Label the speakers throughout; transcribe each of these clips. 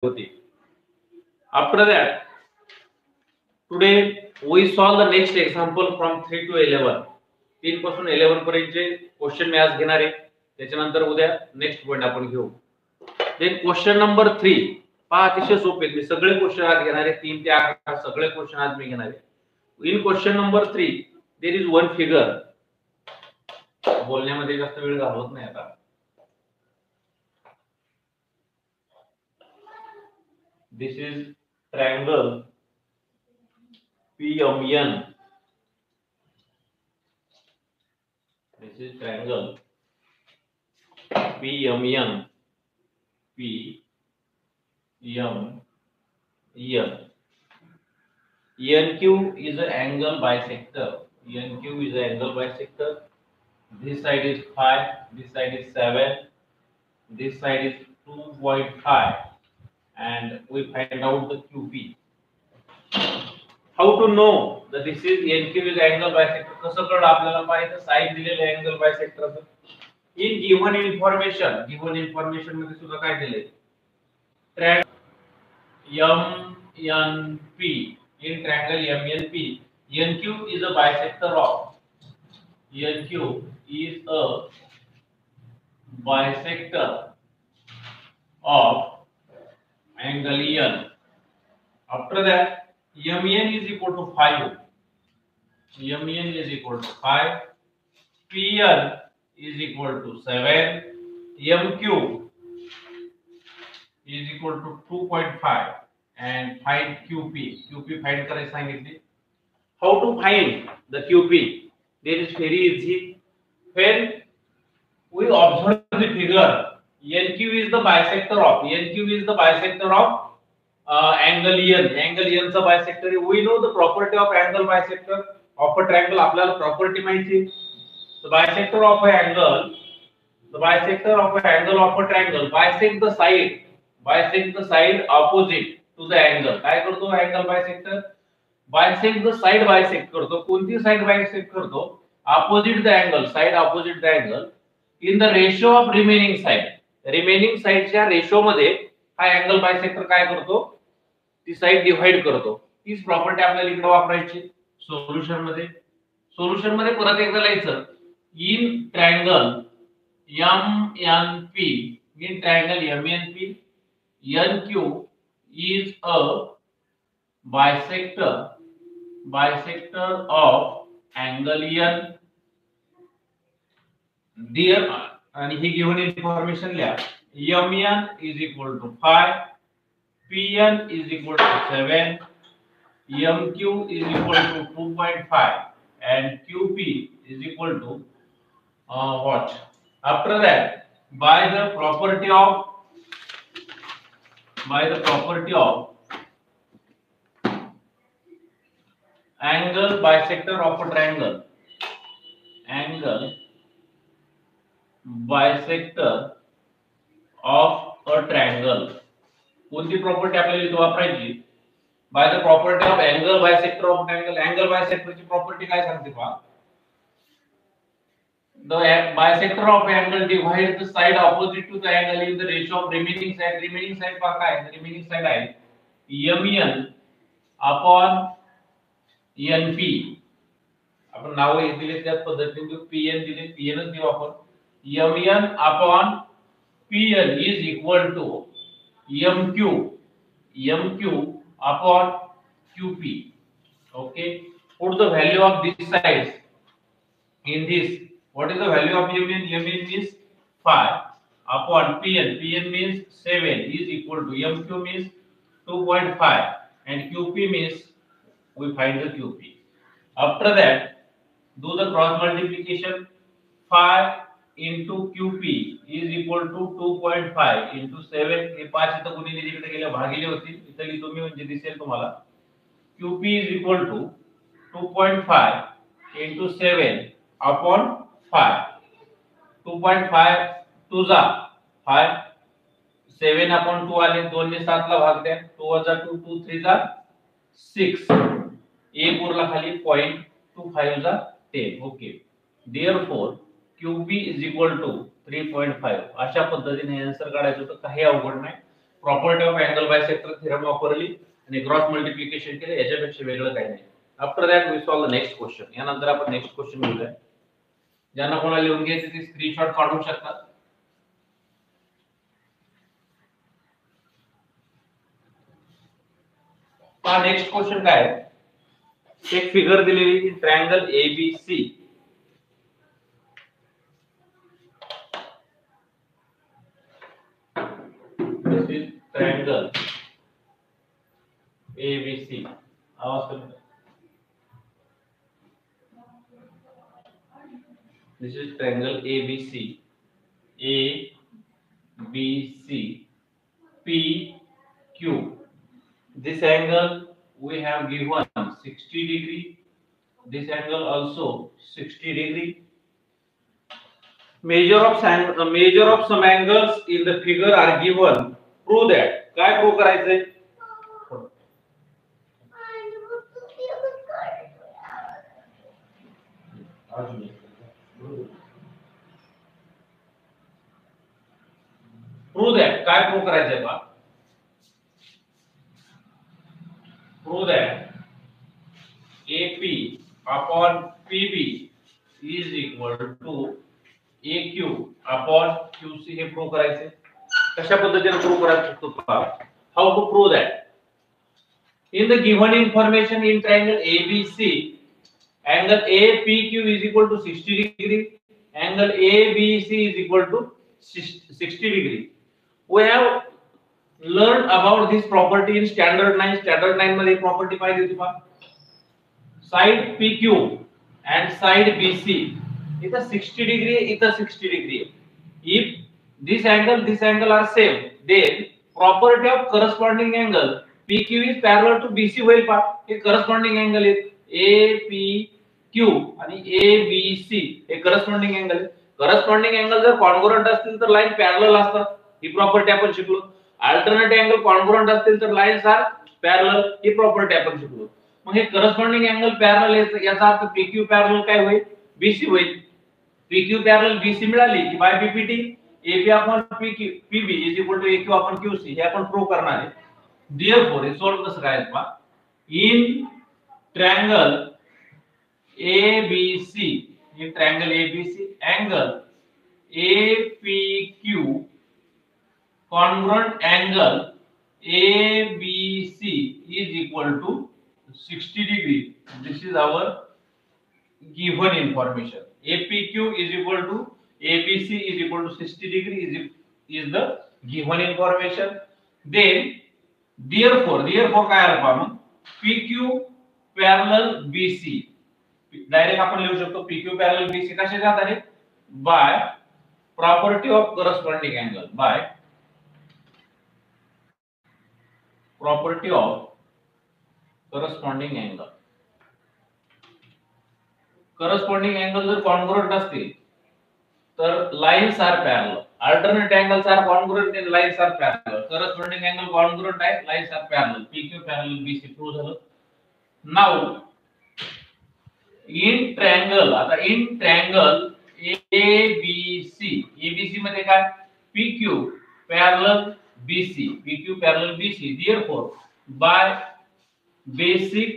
Speaker 1: होती. After that, today we solve the next example from 3 to 11. 3 पासून 11 पर्यंतचे question मी आज घेणार आहे. त्याच्यानंतर उद्या नेक्स्ट पॉइंट आपण घेऊ. देन क्वेश्चन नंबर 3 पहा, अतिशय सोपे आहेत. मी सगळे क्वेश्चन आज घेणार आहे. 3 ते 8 सगळे क्वेश्चन आज मी घेणार आहे. In question number 3 there is one figure. बोलण्यामध्ये जास्त वेळ घालवत नाही आता. This is triangle PMN. This is triangle PMN. NQ is an angle bisector. NQ is an angle bisector. This side is 5, this side is 7, this side is 2.5, and we find out the QP. How to know that this is NQ is angle bisector? कसं कळलं आपल्याला? पाहिजे side दिलेले angle bisector. In given information मध्ये सुद्धा काय दिले? MNP. In triangle MNP, NQ is a bisector of angle N. After that, MN is equal to 5. MN is equal to 5. PN is equal to 7. MQ is equal to 2.5. And find QP. QP find करायला सांगितले. How to find the QP? That is very easy. When we observe the figure, NQ is the bisector of angle N. Angle N चा bisector. We know the property of angle bisector of a triangle. आपल्याला property माहिती. The bisector of a angle of a triangle bisect the side opposite to the angle. काय करतो angle bisector? Bisect the side bisect करतो. कोणती side bisect करतो? Opposite the angle in the ratio of remaining side च्या ratio मध्ये हा angle bisector काय करतो? ती साइड डिवाइड करतो. तीच प्रॉपर्टी आपल्याला इकडे वापरायची सोल्युशन मध्ये परत एकदा लिहायचं. In triangle MNP NQ is a bisector of angle N. There आणि ही गिवन इन्फॉर्मेशन लिहा. MN is equal to 5, PN is equal to 7, MQ is equal to 2.5, and QP is equal to what? After that, by the property of angle bisector of a triangle, कोणती property आपल्याला इथे वापरायची? By the property of angle bisector of triangle. Angle बायसेक्टरची property काय सांगते पहा? The bisector of angle divides the side opposite to the angle in the ratio of remaining side. Remaining side पहा काय? remaining side आहे MN upon NP. आपण नाव दिले त्याच पद्धतीने देऊ. PN दिले, PNच देऊ आपण. MN upon PN is equal to MQ upon QP. Okay, put the value of these sides in this. What is the value of MN? MN means 5 upon PN means 7 is equal to MQ means 2.5 and QP means we find the QP. After that, do the cross multiplication. 5 into QP is equal to 2.5 into 7. हे 5 इथं गुणिले तिकडे गेले भागिले होतील. इथं लिहितो मी म्हणजे दिसेल तुम्हाला. QP is equal to 2.5 into 7 upon 5. 2.5 2 जा 5, 7 upon 2 आले. 2 ने 7 ला भाग द्या. 2 वजा 2 2 3 जा 6. 1 उरला खाली 0.25 जा 10. Okay, therefore QP is equal to 3.5. अशा पद्धतीने आन्सर काढायचं होतं. काही अवघड नाही. Property of angle bisector theorem वापरली आणि क्रॉस मल्टिप्लिकेशन केलं, याच्यापेक्षा वेगळं काही नाही. After that we solve the next question. यानंतर आपण नेक्स्ट क्वेश्चन घेऊया. ज्यांना कोणाला लिहून घ्यायचे ते स्क्रीनशॉट काढू शकतात. पहा नेक्स्ट क्वेश्चन काय आहे. एक फिगर दिलेली triangle ABC. This is triangle ABC. आवाज कमी. This is triangle ABC. ABC PQ. This angle we have given 60 degree. This angle also 60 degree. Measure of some angles in the figure are given. Prove that. काय prove करायचंय? Prove that. काय prove करायचंय बा? Prove that AP upon PB is equal to AQ upon QC. हे prove करायचंय. कशा पद्धतीने prove करायचं पहा. How to prove that? In the given information in triangle ABC, angle APQ is equal to 60 degree. Angle ABC is equal to 60 degree. We have learned about this property in standard 9. Standard 9 मध्ये property पाहिजे होती पहा. Side PQ and side BC इथं 60 degree, इथं 60 degree. If this angle are same, then property of corresponding angle PQ is parallel to BC होईल पहा. हे corresponding angle आहे. APQ आणि ABC हे corresponding angle आहे. corresponding angle जर congruent असतील तर लाईन पॅरलल असतात. ही प्रॉपर्टी आपण शिकलो. अल्टरनेट अँगल कॉन्ग्रुएंट असतील तर लाईन्स आर पॅरलल. ही प्रॉपर्टी आपण शिकलो. मग हे करस्पॉन्डिंग अँगल पॅरलल याचा अर्थ PQ पॅरलल काय होईल? BC होईल. PQ पॅरलल BC मिळाली की by PPT AP upon PB is equal to AQ upon QC. हे आपण प्रूव्ह करणार आहे. देयरफॉर हे सॉल्व कसं करायचं पहा. In triangle ABC, in triangle ABC, angle APQ congruent angle ABC is equal to 60 degree. This is our given information. APQ is equal to ABC is equal to 60 degree is the given information. Then therefore काय आलं पहा मग PQ parallel BC. Direct आपण लिहू शकतो PQ parallel BC कशाच्या आधारे? By property of corresponding angle. By property of corresponding angle. Corresponding angle जर congruent असतील तर lines are parallel. Alternate angles are congruent and lines are parallel. Corresponding angle congruent आहे, lines are parallel. PQ parallel BC prove झालं. Now in triangle, आता in triangle ABC मध्ये काय? PQ parallel BC. PQ parallel BC. Therefore, by basic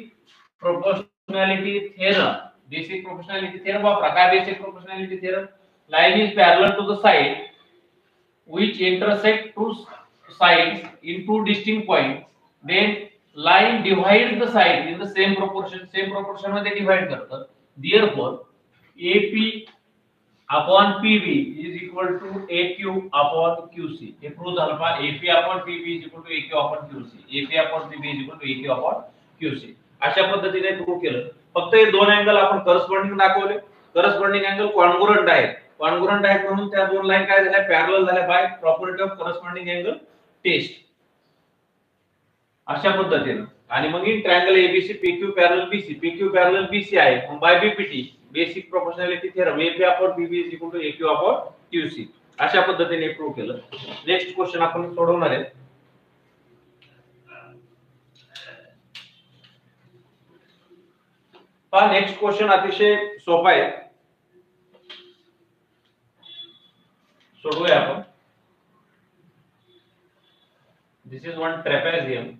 Speaker 1: proportionality theorem वापरा. काय basic proportionality theorem? Line is parallel to the side which intersect two sides in two distinct points. Then line divides the side in the same proportion. Same proportion मध्ये divide करतात. Therefore, AP upon PB is equal to AQ upon QC. हे prove झालं पहा. AP upon PB is equal to AQ upon QC. AP upon PB is equal to AQ upon QC. अशा पद्धतीने prove केलं. फक्त हे दोन अँगल आपण करस्पॉन्डिंग दाखवले. करस्पॉन्डिंग अँगल कॉन्ग्रुएंट आहेत. कॉन्ग्रुएंट आहेत म्हणून त्या दोन लाईन काय झाल्या? पॅरलल झाल्या by property of corresponding angle test. अशा पद्धतीने. आणि मग in triangle ABC PQ parallel BC. PQ parallel BC आहे. मग by BPT basic proportionality theorem AP upon PB is equal to AQ upon QC. अशा पद्धतीने प्रूव्ह केलं. नेक्स्ट क्वेश्चन आपण सोडवणार आहे. पहा नेक्स्ट क्वेश्चन अतिशय सोपा आहे. सोडवूया आपण. This is one trapezium.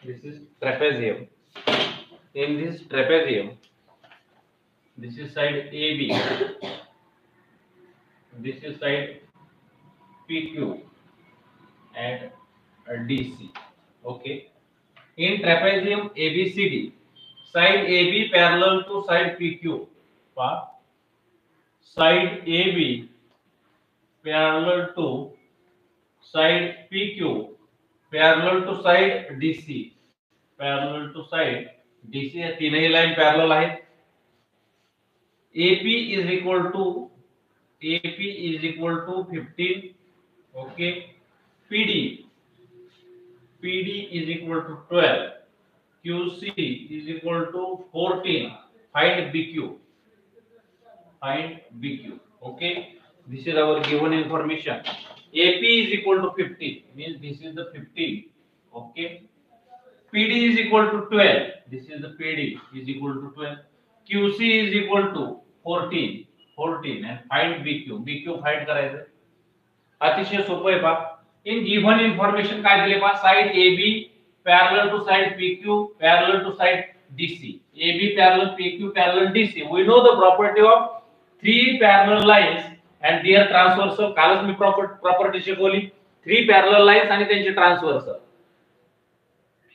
Speaker 1: This is trapezium. In this trapezium, this is side AB, this is side PQ and DC. Okay. In trapezium ABCD, side AB parallel to side PQ. Side AB parallel to side PQ, parallel to side DC, parallel to side DC. हे तीनही line parallel आहेत. AP is equal to 15. Okay. PD is equal to 12. QC is equal to 14. Find BQ. Okay. This is our given information. AP is equal to 15, means this is the 15. Okay. PD is equal to 12. This is the PD is equal to 12. QC is equal to 14 and find BQ find करायचं. अतिशय सोपं आहे पहा. In given information काय दिले पहा, side AB parallel to side PQ parallel to side DC. AB parallel PQ parallel DC. We know the property of three parallel lines and their transversal. कालच मी property शिकवली. थ्री parallel lines आणि त्यांचे transversal.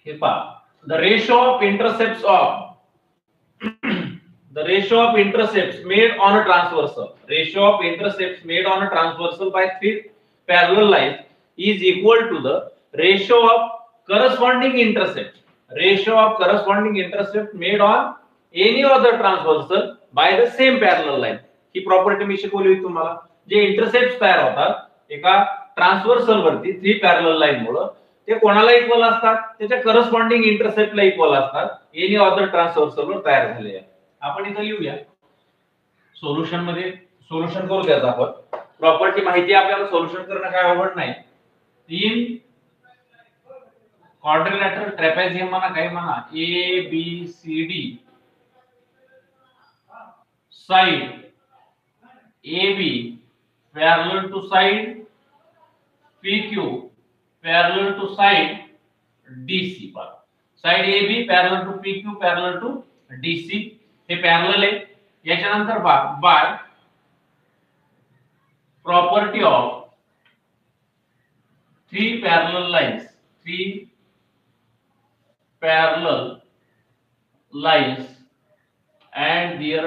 Speaker 1: हे पहा, the ratio of intercepts made on a transversal. Ratio of intercepts made on a transversal by three parallel lines is equal to the ratio of corresponding intercept. Ratio of corresponding intercept made on any other transversal by the same parallel line. ही property मी शिकवली होती तुम्हाला. जे intercept तयार होतात एका transversal वरती थ्री पॅरलल लाईन मुळे ते कोणाला इक्वल असतात, त्याच्या करस्पॉन्डिंग इंटरसेप्टला इक्वल असतात एनी अदर ट्रान्सव्हर्सल वर तयार झालेले. आपण इथे लिहूया सोल्युशन मध्ये. सोल्युशन करू द्यायचं आपण. प्रॉपर्टी माहिती आपल्याला सोल्युशन करणं काय अवघड नाही. इन क्वाड्रिलॅटरल ट्रॅपेझियम म्हणा काही म्हणा, ABCD side AB parallel to side PQ parallel to side DC. पर side AB parallel to PQ parallel to DC हे पॅरलल आहे. याच्यानंतर by property of three parallel lines and their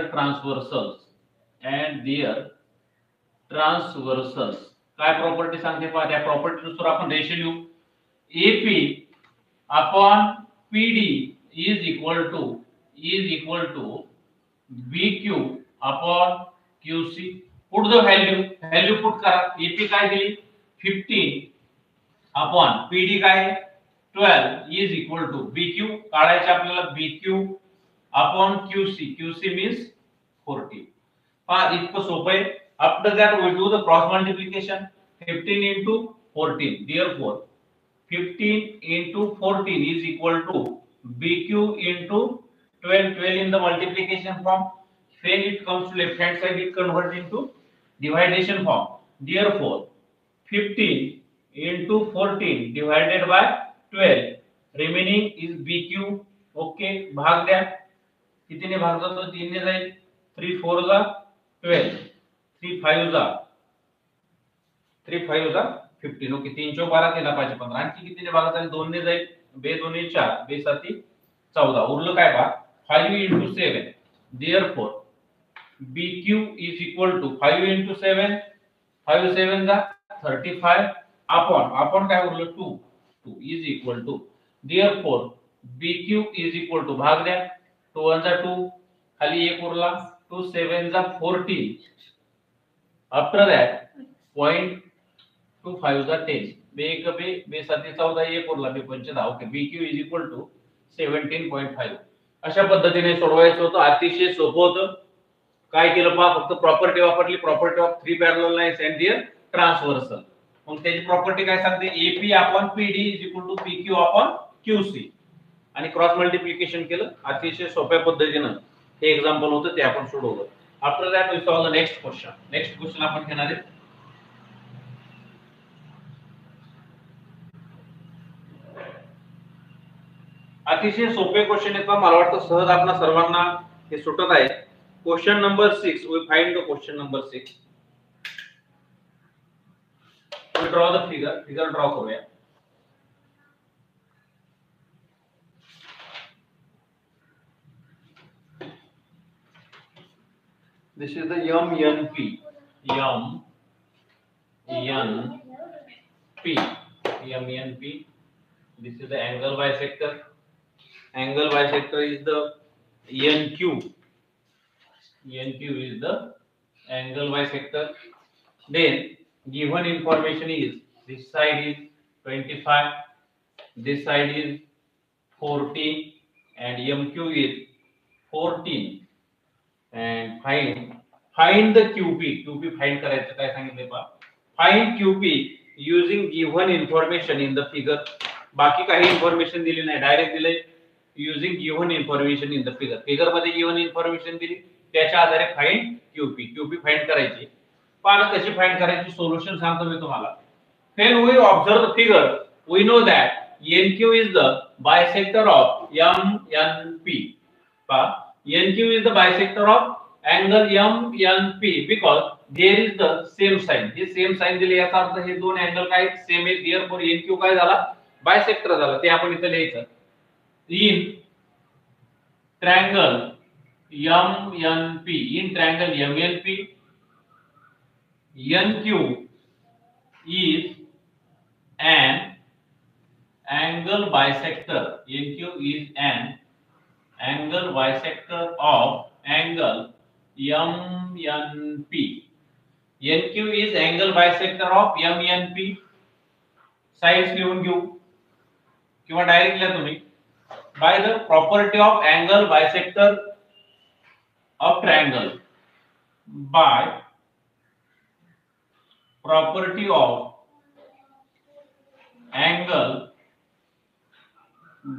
Speaker 1: transversals. काय प्रॉपर्टी सांगते पहा. त्या प्रॉपर्टी नुसार आपण रेशो लिहू. AP upon PD is equal to BQ upon QC. Put the value put करा. AP काय दिली 15 upon PD काय 12 is equal to BQ काढायचे आपल्याला. BQ upon QC means 40. पहा इतकं सोपं आहे. After that we do the cross multiplication. 15 into 14. Therefore 15 into 14 is equal to BQ into 12. 12 in the multiplication form. When it comes to left hand side, it converts into dividation form. Therefore 15 into 14 divided by 12. Remaining is BQ. Okay, भाग द्या. कितीने भाग जातो? 3 ने जाईल. 3 4 जा 12, 3 5 जा 15. Okay, 3 चौक 12, 3 5 15. आणखी कितीने भाग जाईल? 2 ने जाईल. 2 2 4, 2 7 14. उरलं काय पहा 5 into 7. Therefore BQ is equal to 5 into 7. 5 7 जा 35 upon काय उरलं 2 is equal to. Therefore BQ is equal to भाग द्या. 2 1 जा 2, खाली 1 उरला. 2 7 जा 14. After that 0.25 जा 10. 2 1 2, 2 7 14, 1 उरला 2 5 10. Okay, BQ is equal to 17.5. अशा पद्धतीने सोडवायचं होतं. अतिशय सोपं होतं. काय केलं पहा, फक्त प्रॉपर्टी वापरली. Property of three parallel lines and their transversal. मग त्याची प्रॉपर्टी काय सांगते? AP upon PD is equal to PQ upon QC आणि क्रॉस मल्टिप्लिकेशन केलं अतिशय सोप्या पद्धतीने. हे एक्झाम्पल होतं ते आपण सोडवलं. After that we solve the next question आपण घेणार आहे. अतिशय सोपे क्वेश्चन आहेत. मला वाटतं सहज आपल्या सर्वांना हे सुटत आहे. Question number 6, we find the question number 6. We draw the figure draw करूया. This is the MNP. MNP. This is the angle bisector. Angle bisector is the NQ. NQ is the angle bisector. Then given information is this side is 25, this side is 14, and MQ is 14. And find the QP. QP find करायचं काय सांगितले पहा. Find QP using given information in the figure. बाकी काही information दिली नाही, direct दिले using given information in the figure. Figure मध्ये given information दिली, त्याच्या आधारे फाइंड QP फाइंड करायची. पहा कशी फाइंड करायची, सोल्युशन सांगतो मी तुम्हाला. When we observe the figure, we know that NQ is the bisector of MNP. पहा NQ is the bisector of angle MNP because there is the same sign. हे same sign दिले, याचा अर्थ हे दोन अँगल काय सेम आहे. therefore NQ काय झाला, बायसेक्टर झाला. ते आपण इथे लिहायचं. in triangle MNP, NQ is an angle bisector. NQ is an angle bisector of angle MNP. NQ is angle bisector of MNP. Sides लिहून घेऊ किंवा डायरेक्ट लिहा तुम्ही. by the property of angle bisector of triangle. By property of angle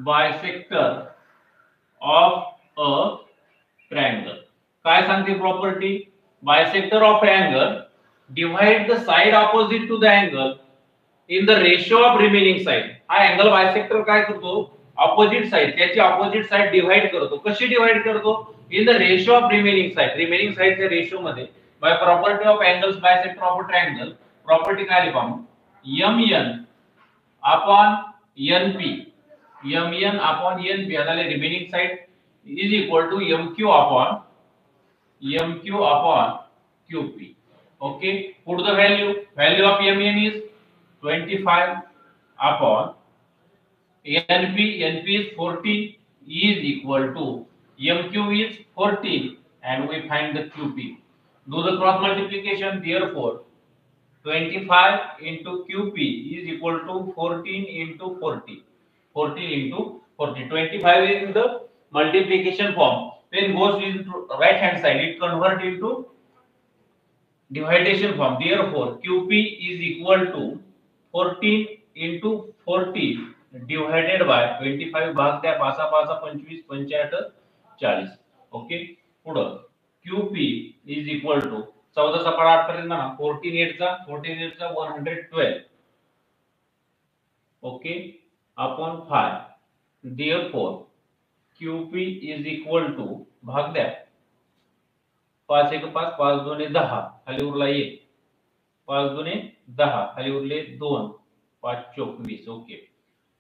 Speaker 1: bisector of a triangle. काय सांगते property, bisector of triangle divide the side opposite to the angle in the ratio of remaining side. हा angle bisector काय करतो, opposite side, त्याची opposite side divide करतो. कशी divide करतो, in the ratio of remaining side. Remaining साइडच्या ratio मध्ये. By property of angles bisector of triangle. Property काय लिहू, mn upon np. mn upon np आता remaining side is equal to mq upon qp. Okay, put the value of mn is 25 upon np is 40 is equal to mq is 14, and we find the qp. Do the cross multiplication. Therefore 25 into qp is equal to 14 into 40. 14 into 40. 25 is in the multiplication form. When goes into right hand side, it convert into dividation form. Therefore qp is equal to 14 into 40 divided by 25. भाग द्या, 5 5 25 85 40. Okay, पुढे qp is equal to 14 चा पाडा 8 पर्यंत ना, 14 8 चा 112. Okay, upon 5. Therefore qp is equal to, भाग द्या, 5 1 5 5 2 10 खाली उरला 1, 5 2 10 खाली उरले 2, 5 4 20. ओके,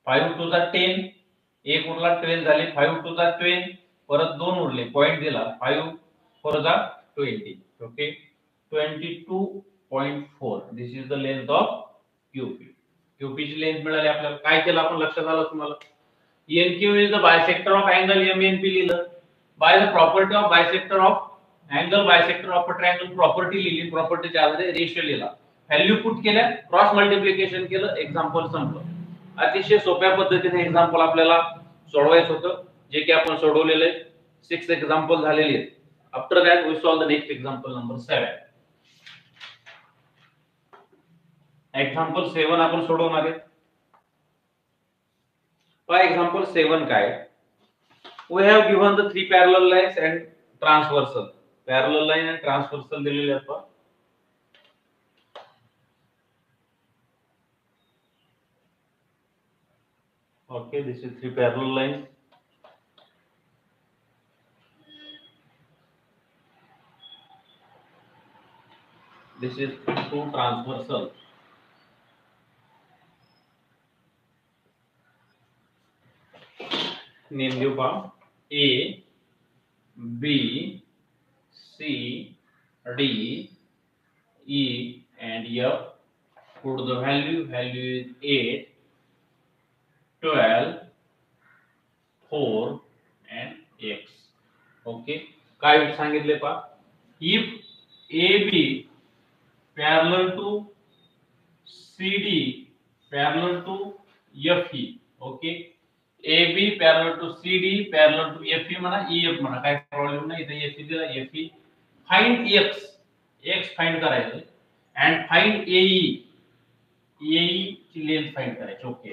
Speaker 1: 5 2 चा 10, 1 उरला 12 झाले. 5 2 चा 12, परत 2 उरले, पॉइंट दिला. 5 4 चा 20. Okay, 22.4. This is the length of qp. qp ची लेंथ मिळाली आपल्याला. काय केलं आपण, लक्षात आलं तुम्हाला. NQ is the bisector of angle MNP लिहिलं. by the property of bisector of angle bisector of a triangle property लिहिली. प्रॉपर्टीच्या आधारे रेशियो लिहिला. व्हॅल्यू पुट केल्या, क्रॉस मल्टिप्लिकेशन केलं, एक्झाम्पल संपलं. अतिशय सोप्या पद्धतीने एक्झाम्पल आपल्याला सोडवायचं होतं, जे की आपण सोडवलेलं आहे. 6 एक्झाम्पल झालेले आहेत. After that we solve the next example number 7. Example 7 आपण सोडवणार आहे. By example 7 काय, we have given the three parallel lines and transversal, parallel line आणि ट्रान्सव्हर्सल दिलेले आहेत. Okay, this is 3 parallel lines. This is 2 transversal. Name the form A, B, C, D, E and F. Put the value. Value is 8, 12, 4 and X. Okay. काय सांगितले पा? If AB parallel to CD parallel to FE. Okay. AB parallel to CD parallel to FE म्हणा, EF म्हणा, काय problem नाही. इथे FE दिला, FE. Find X. X find करायचं and find AE. AE ची लेंथ फाइंड करायची. Okay.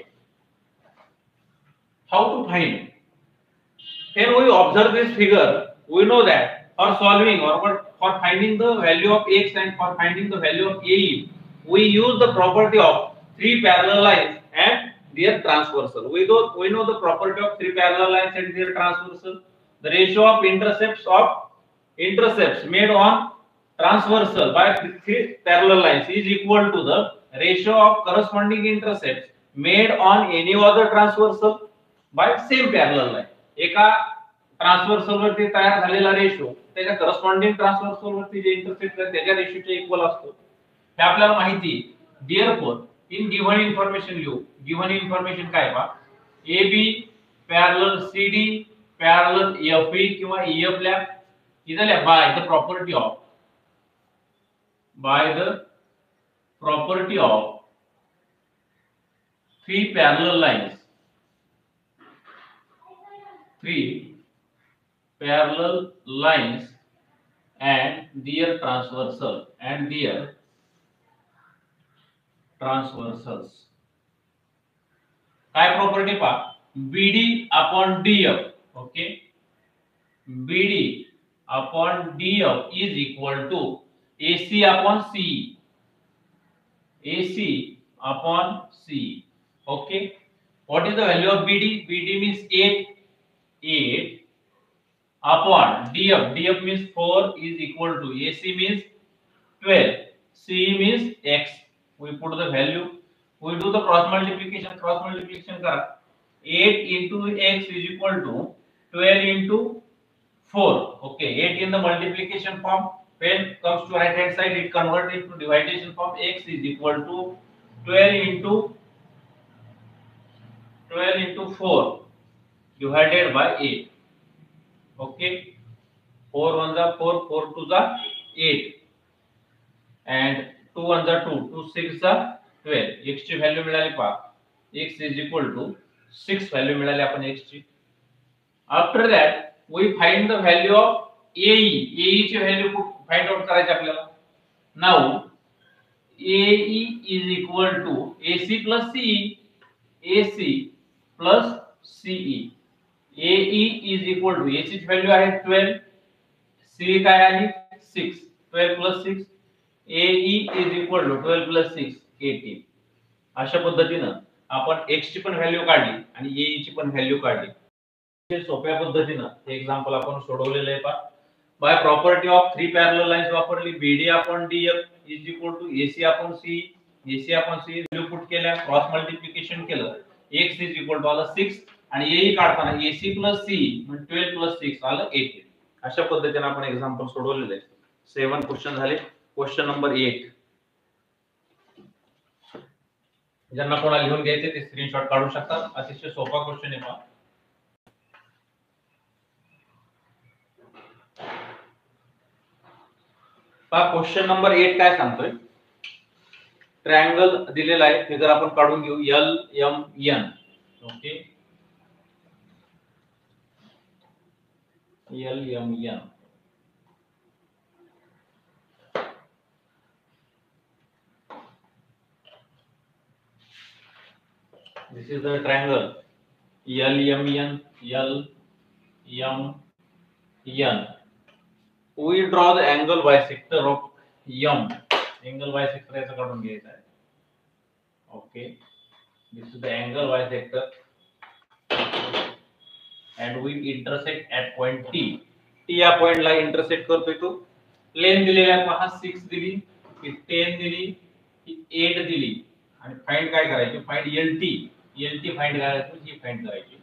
Speaker 1: How to find? When we observe this figure, we know that for solving or for finding the value of X and for finding the value of AE, we use the property of 3 parallel lines and their transversal. We know the property of 3 parallel lines and their transversal. The ratio of intercepts made on transversal by 3 parallel lines is equal to the ratio of corresponding intercepts made on any other transversal by same parallel line. एका transversal वरती तयार झालेला ratio त्याच्या corresponding transversal वरती जे intercept आहे त्याच्या रेशोच्या इक्वल असतो. हे आपल्याला माहिती. देअरफॉर इन गिव्हन इन्फॉर्मेशन लिहू. गिव्हन इन्फॉर्मेशन काय पहा? AB parallel CD parallel FE किंवा EF ला इथल्या bye the property of 3 parallel lines. 3 parallel lines and their transversals. काय प्रॉपर्टी पहा? BD upon DF. Okay. BD upon DF is equal to AC upon CE. AC upon CE. Okay. What is the value of BD? BD means 8 upon DF means 4 is equal to AC means 12, CE means X. We put the value. We do the cross multiplication kara. 8 into X is equal to 12 into 4. Okay. 8 in the multiplication form. When comes to right hand side, it converts into division form. X is equal to 12 into 4 divided by 8. Okay. 4 1 are 4, 4 2 are 8 and 2 1 are 2, 2 6 are 12. X ची value मिळाली पहा. X is equal to 6 value मिळाली आपण X ची. After that we find the value of AE. AE ची value find out करायची आपल्याला. Now AE is equal to AC plus CE. AC plus CE. AE is equal to AC ची value आहे 12. CE काय आली? 6. 12 plus 6. AE is equal to 12 plus 6 18. अशा पद्धतीने आपण X ची पण व्हॅल्यू काढली आणि AE ची पण व्हॅल्यू काढली. हे सोप्या पद्धतीने हे एक्झाम्पल आपण सोडवलेले आहे पहा. By property of 3 parallel lines वापरली. BD upon DF is equal to AC upon CE. AC upon CE value put केल्या, क्रॉस मल्टिप्लिकेशन केलं. X is equal to आला 6 आणि AE काढताना AC plus CE म्हणजे 12 plus 6 आलं 18. अशा पद्धतीने आपण एक्झाम्पल सोडवलेले आहे. 7 क्वेश्चन झाले. Question number 8. ज्यांना कोणाला लिहून घ्यायचे ते स्क्रीनशॉट काढू शकतात. अतिशय सोपा क्वेश्चन आहे पहा. क्वेश्चन नंबर 8 काय सांगतोय? ट्रायंगल दिलेला आहे. फिगर आपण काढून घेऊ. LMN. Okay. LMN. This is the triangle LMN. We draw the angle bisector of M. Angle bisector याचा काढून घ्यायचा आहे. Okay, this is the angle bisector and we intersect at point T. T या पॉइंटला intersect करतोय तो. Length दिलेला आहे पहा 6 दिली, ही 10 दिली, ही 8 दिली आणि फाइंड काय करायची? Find LT. LT फाइंड करायची, ही फाइंड करायची.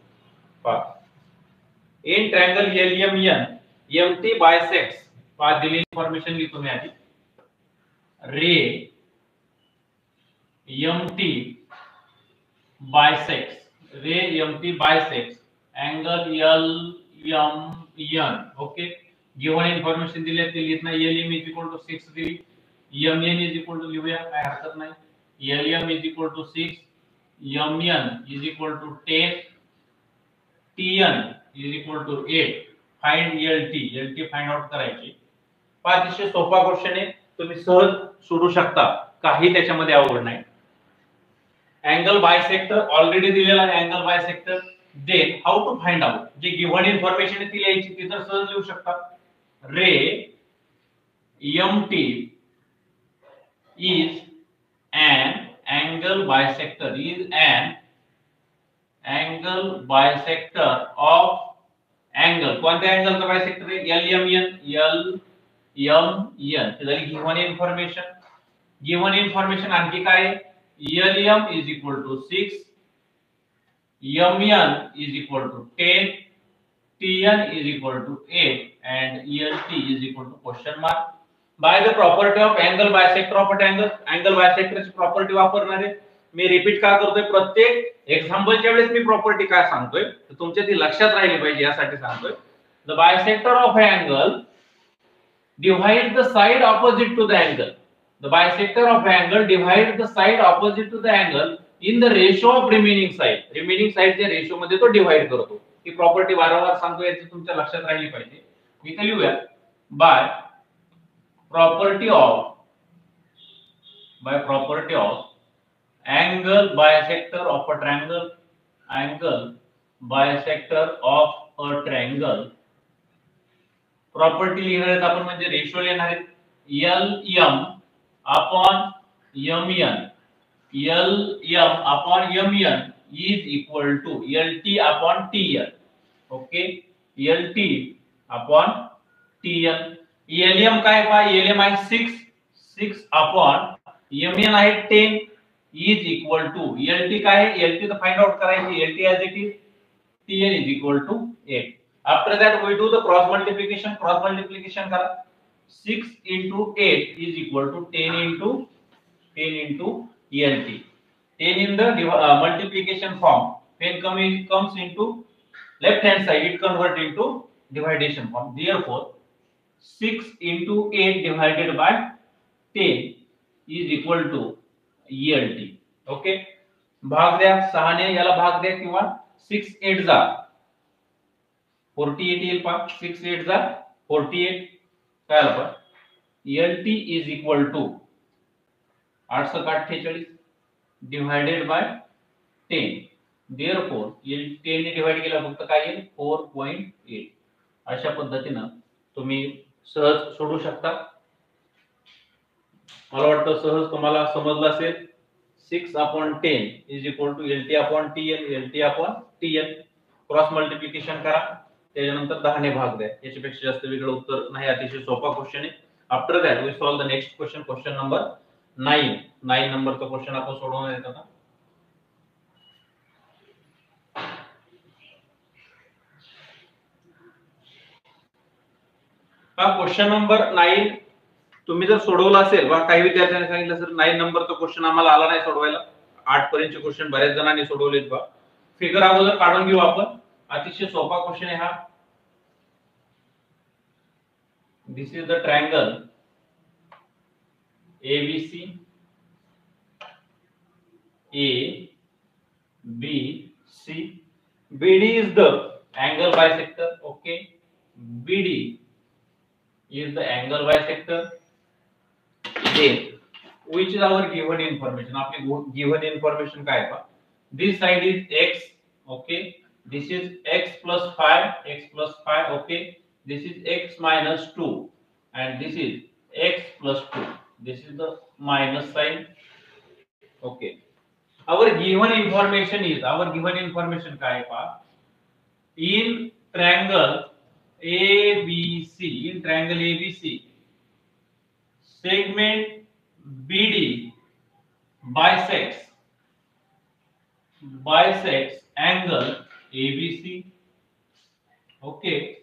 Speaker 1: पहा in triangle LMN MT bisects. पहा दिलेली इन्फॉर्मेशन लिहितो मी आधी. रे MT bisects. रे MT bisects angle LMN. Okay, given information दिली आहे ते लिहित नाही. LM इज इक्वल टू 6 दिली, MN इज इक्वल टू लिहूया, काय हरकत नाही. LM is equal to 6, MN is equal to 10, TN is equal to 8. Find LT. LT find out करायची. अतिशय सोपा क्वेश्चन आहे, तुम्ही सहज सोडू शकता, काही त्याच्यामध्ये अवघड नाही. अँगल बायसेक्टर ऑलरेडी दिलेला आहे. Angle bisector then how to find out. जे गिव्हन इन्फॉर्मेशन आहे ती लिहायची, ती तर सहज लिहू शकता. रे MT is an angle bisector, is an angle bisector of angle. कोणत्या अँगलचा बायसेक्टर आहे? LMN. LMN झाली गिव्हन इन्फॉर्मेशन. गिव्हन इन्फॉर्मेशन आणखी काय? LM is equal to 6, MN is equal to 10, TN is equal to 8 and LT is equal to question mark. By the property of angle bisector of a triangle. angle bisector ची property वापरणार आहे. मी repeat का करतोय? प्रत्येक एक्झाम्पलच्या वेळेस मी property काय सांगतोय तर तुमच्या ती लक्षात राहिली पाहिजे यासाठी सांगतोय. The bisector of angle divide the side opposite to the angle. The bisector of angle divides the side opposite to the angle in the ratio of remaining side. Remaining side च्या रेशो मध्ये तो divide करतो. ही property वारंवार सांगतो, याची तुमच्या लक्षात राहिली पाहिजे. इथे लिहूया. By property of angle bisector of a triangle. Angle bisector of a triangle. Property लिहिणार आहेत आपण, म्हणजे रेशो लिहिणार आहेत. LM upon MN. LM upon MN is equal to LT upon TN. Okay, LT upon TN. LM काय पहा? LM आहे 6 upon MN आहे 10 is equal to LT काय आहे? LT तर फाइंड आउट करायची. LT as it is, TN is equal to 8. After that we do the cross multiplication. Cross multiplication करा. 6 into 8 is equal to 10 into LT. 10 in the multiplication form. When comes into left hand side, it convert into division form. Therefore, 6 into 8 divided by 10 is equal to LT. Okay. भाग द्या 6 ने याला भाग द्या किंवा 6 8 जा 48 येईल पहा. 6 8 जा 48. काय आलं पण? LT is equal to 848 divided by 10. Therefore, 10 ने डिवाइड केला फक्त काय येईल? 4.8. अशा पद्धतीने तुम्ही सहज सोडू शकता. मला वाटतं सहज तुम्हाला समजलं असेल. 6 upon 10 is equal to LT upon TN. LT upon TN. Cross multiplication करा, त्याच्यानंतर 10 ने भाग द्या. याच्यापेक्षा जास्त वेगळं उत्तर नाही. अतिशय सोपा क्वेश्चन आहे. After that we solve the next question. Question number 9 नंबरचा क्वेश्चन आपण सोडवणार आहे आता. हा क्वेश्चन नंबर 9 तुम्ही जर सोडवला असेल वा काही विद्यार्थ्यांनी सांगितलं सर 9 नंबरचा क्वेश्चन आम्हाला आला नाही सोडवायला. 8 पर्यंतचे क्वेश्चन बऱ्याच जणांनी सोडवलेत बा. फिगर अगोदर काढून घेऊ आपण. अतिशय सोपा क्वेश्चन आहे हा. This is the triangle ABC. ABC. BD is the angle bisector. Okay. BD is the angle bisector. Then which is our given information? आपली given information काय आहे? This side is x. Okay. This is x plus 5. Okay. This is x minus 2. and this is x plus 2. This is the minus sign. Okay. Our given information काय पहा, in triangle ABC, segment BD bisects angle ABC. Okay,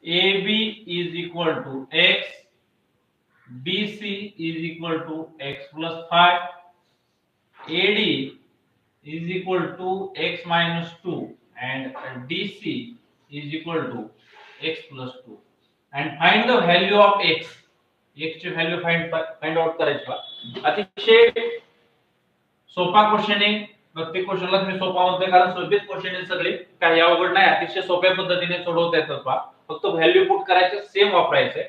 Speaker 1: AB is equal to x, BC is equal to x plus 5, AD is equal to x minus 2, and DC is equal to x plus 2. And find the value of x. x ची value find out करायची बा. अतिशय सोपा question आहे. प्रत्येक क्वेश्चनला तुम्ही सोपा म्हणतोय कारण सोपेच क्वेश्चन आहे सगळे, काही अवघड नाही, अतिशय सोप्या पद्धतीने सोडवता येतात पहा. फक्त व्हॅल्यू पुट करायचे, सेम वापरायचे.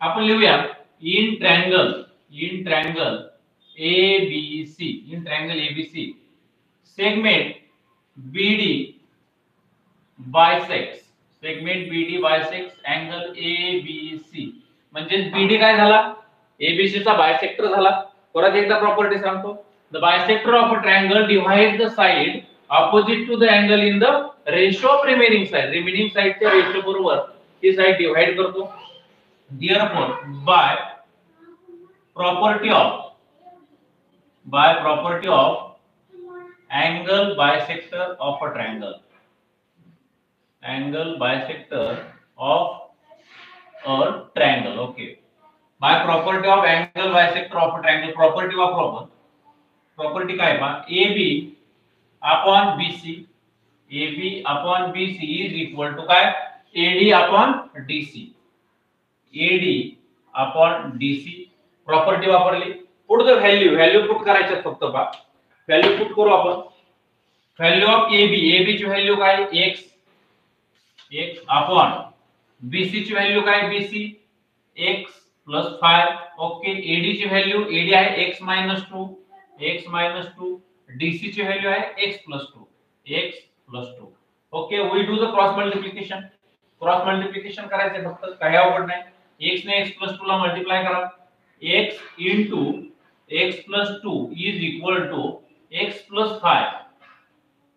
Speaker 1: आपण लिहूया in triangle ABC segment BD bisects angle ABC. म्हणजे BD काय झाला, ABC चा बायसेक्टर झाला. परत एकदा प्रॉपर्टी सांगतो. The bisector of a triangle divides the side opposite to the angle in the ratio of remaining side. Remaining side च्या ratio बरोबर ही साइड डिवाइड करतो. Therefore, by property of angle bisector of a triangle. Okay. By property of angle bisector of a triangle. Property काय पहा, AB upon BC is equal to काय, AD upon DC. Property वापरली. Put the value put करायचं फक्त पहा. Value put करू आपण. Value of AB ची व्हॅल्यू काय, x अपॉन BC ची व्हॅल्यू काय, BC x plus 5. Okay. AD ची व्हॅल्यू आहे x minus 2. DC ची व्हॅल्यू आहे x plus 2. Okay. We do the cross multiplication करायचं फक्त, काही अवघड नाही. x ने x plus 2 ला मल्टिप्लाय करा. x into x plus 2 is equal to x plus 5.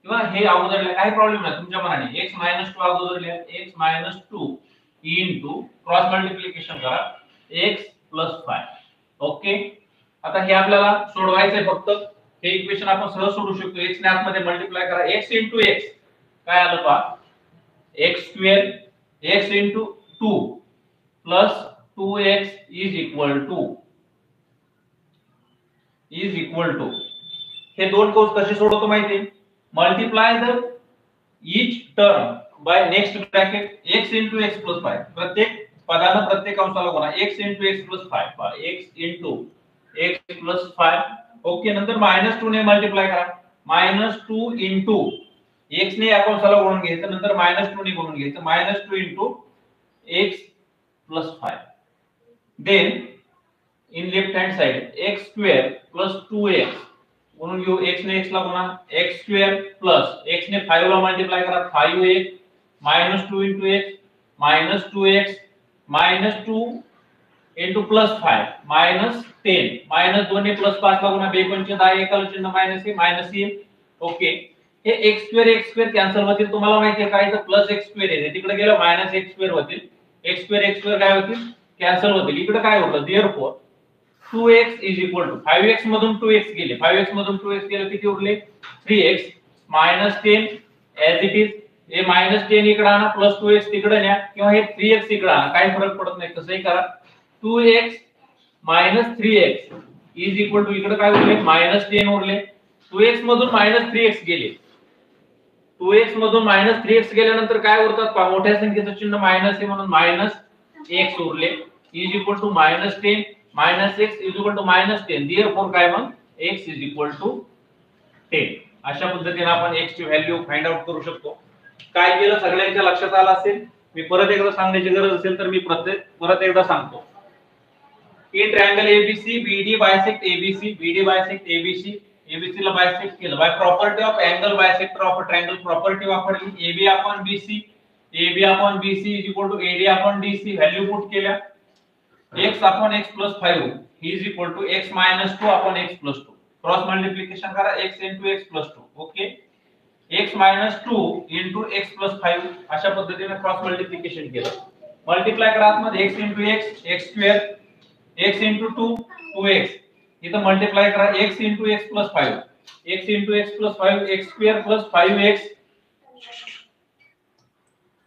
Speaker 1: किंवा हे अगोदर लिहा, काही प्रॉब्लेम नाही, तुमच्या मनाने. x minus 2 अगोदर लिहा. x minus 2 into cross multiplication करा x plus 5. ओके. आता हे आपल्याला सोडवायचंय फक्त. हे इक्वेशन आपण सहज सोडू शकतो. x ने आतमध्ये मल्टिप्लाय करा. x into x काय आलं पहा, x square, x into 2 plus 2x is equal to हे दोन कंस कसे सोडवतो माहिती आहे. Multiply the each term by next bracket x into x plus 5. प्रत्येक पदानं प्रत्येक अंशाला गुणा x into x plus 5 पहा, x into x plus 5. Okay. नंतर -2 ने मल्टिप्लाय करा. -2 into x ने या कंसाला गुणून घ्यायचं, नंतर -2 ने गुणून घ्यायचं. -2 into x plus 5. Then in left hand side x square plus 2x म्हणून घेऊ. x ने x ला गुणा, x square plus x ने 5 ला मल्टिप्लाय करा, 5x -2 into x -2x -2 into plus 5 -10 -2 ने plus 5 ला गुणा, 2 पंचे 10, एकाला चिन्ह -a. ओके. हे x square कॅन्सल होतील. तुम्हाला माहिती आहे काय, तर प्लस x square आहे, तिकडे गेलं -x square होतील. x square काय होतील, कॅन्सल होतील. इकडे काय होतं, therefore 2x is equal to 5x मधून 2x गेले, 5x मधून 2x गेले, किती उरले, 3x -10 as it is. हे -10 इकडे आणा, प्लस 2x तिकडे न्या, किंवा हे 3x इकडे आणा, काही फरक पडत नाही, कसंही करा. 2x - 3x is equal to इकडे काय उरले, -10 उरले. 2x मधून -3x गेले, 2x मधून -3x गेल्यानंतर काय उरतात पहा, मोठ्या संख्येचं चिन्ह मायनस आहे म्हणून -x उरले. is equal to -10 - x is equal to -10. therefore काय मग x is equal to 10. अशा पद्धतीने आपण x ची व्हॅल्यू फाइंड आउट करू शकतो. काय केलं सगळ्यांच्या लक्षात आलं असेल. मी परत एकदा सांगण्याची गरज असेल तर मी परत एकदा सांगतो. In triangle ABC BD bisect ABC ला बायसेक्ट केलं by property of angle bisector of a triangle. Property वापरली. AB upon BC is equal to AD upon DC. Value put केल्या. x upon x plus 5 is equal to x minus 2 upon x plus 2. Cross multiplication करा x into x plus 2. Okay, x minus 2 into x plus 5 अशा पद्धतीने cross multiplication केलं. Multiply करा आतमध्ये x into x x square, x into 2 2x. इथं multiply करा x into x plus 5, x into x plus 5 x square plus 5x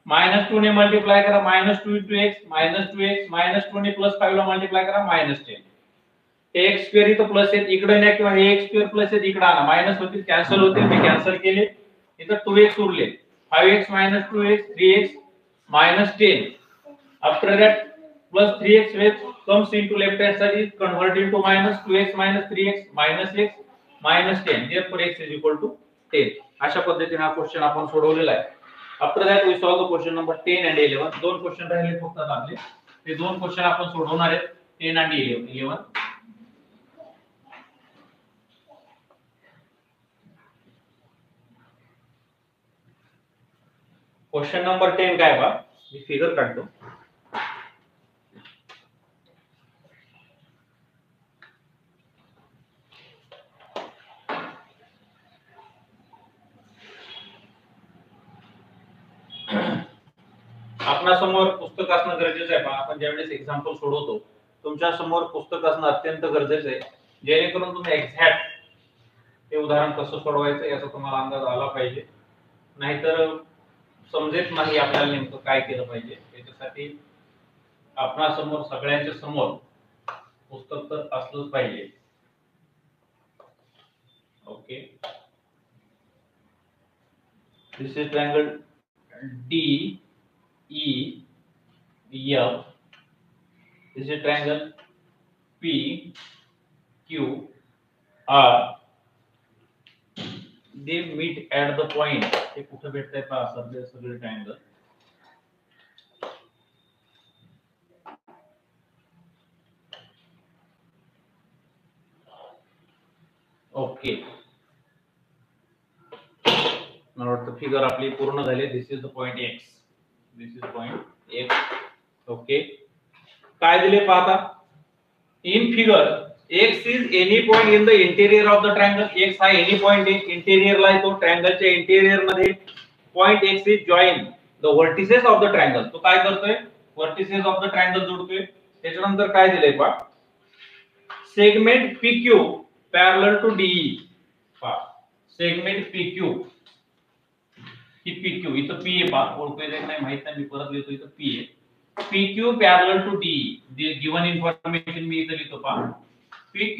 Speaker 1: minus 2 ने multiply करा minus 2 into x minus 2x minus 2 ने plus 5 ला multiply करा minus 10. x square इथं plus आहे इकडे न्या किंवा हे x स्क्वेअर प्लस आहे इकडे आणा माइनस होतील कॅन्सल होतील मी कॅन्सल केले इथं 2x उरले 5x minus 2x 3x minus 10 after that plus 3x which comes into left hand side is converted into minus 2x minus 3x minus x minus 10 therefore x is equal to 10. अशा पद्धतीने हा question आपण सोडवलेला आहे. After that we solve the question number 10 and 11. दोन question राहिले फक्त आपले ते दोन क्वेश्चन आपण सोडवणार आहेत 10 and 11. क्वेश्चन नंबर 10 काय बा मी फिगर काढतो. आपल्या समोर पुस्तक असणं गरजेचं आहे. आपण ज्यावेळेस एक्झाम्पल सोडवतो तुमच्या समोर पुस्तक असणं अत्यंत गरजेचं आहे जेणेकरून तुम्ही एक्झॅक्ट ते उदाहरण कसं सोडवायचं याचा तुम्हाला अंदाज आला पाहिजे. नाहीतर समजेत नाही आपल्याला नेमकं काय केलं पाहिजे. त्याच्यासाठी आपल्या समोर सगळ्यांच्या समोर पुस्तक तर असलंच पाहिजे. Okay, this is triangle D E F. This is triangle P Q R. They meet at the point. हे कुठे भेटतंय पहा सगळे ट्रायंगल. ओके, मला वाटतं फिगर आपली पूर्ण झाली. This is the point x. This is point x. Okay, काय दिले पाहता in figure x is any point in the interior of the triangle. x हा एनी पॉइंट इंटेरियर ला तो ट्रायंगलच्या इंटेरियर मध्ये point x is join the vertices of the triangle. तो काय करतोय व्हर्टिसेस ऑफ द ट्रायंगल जोडतोय. त्याच्यानंतर काय दिलंय पहा segment PQ parallel to DE. पहा सेगमेंट PQ ही PQ इथं P आहे पहा ओळखायचं नाही माहित नाही मी परत लिहितो इथं P आहे. PQ parallel to DE. The given information मी इथं लिहितो पहा PQ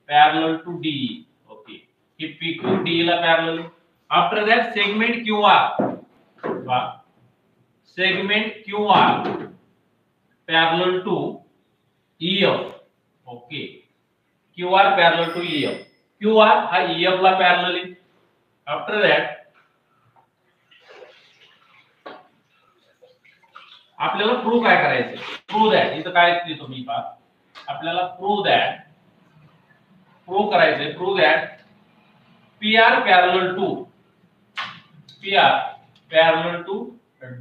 Speaker 1: parallel to DE. Okay, he PQ DE ला पॅरलल आहे. आफ्टर दॅट सेगमेंट QR पहा segment QR parallel to EF. Okay, QR parallel to EF. QR हा EF ला parallel आहे. After that आपल्याला प्रूव्ह काय करायचं प्रूव्ह दॅट इथं काय लिहितो मी पहा आपल्याला प्रूव्ह करायचंय prove that PR parallel to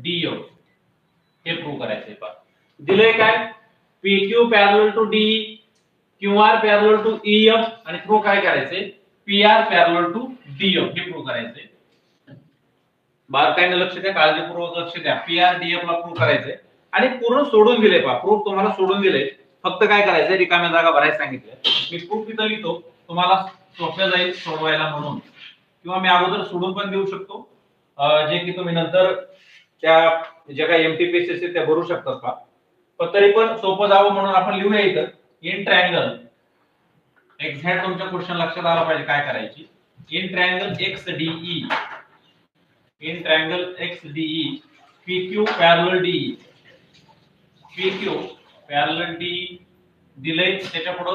Speaker 1: DF हे प्रूव्ह करायचंय पहा. दिलंय काय PQ parallel to DE QR parallel to EF आणि प्रूव्ह काय करायचंय PR parallel to DF हे प्रूव्ह करायचंय. बारकाईने लक्ष द्या काळजीपूर्वक लक्ष द्या. PR DF ला प्रूव्ह करायचंय आणि पूर्ण सोडून दिले पहा प्रूफ तुम्हाला सोडून दिले. फक्त काय करायचंय रिकाम्या जागा भरायला सांगितलं. मी प्रूफ इथं लिहितो तुम्हाला सोपं जाईल सोडवायला म्हणून किंवा मी अगोदर सोडून पण देऊ शकतो जे की तुम्ही नंतर त्या जे काही MTPSS आहेत त्या भरू शकतात पहा. पण तरी पण सोपं जावं म्हणून आपण लिहूया इथं इन ट्रायंगल एक्झॅक्ट तुमच्या क्वेश्चन लक्षात आला पाहिजे काय करायची. In triangle XDE in triangle XDE PQ parallel DE PQ parallel DE दिलंय त्याच्या पुढे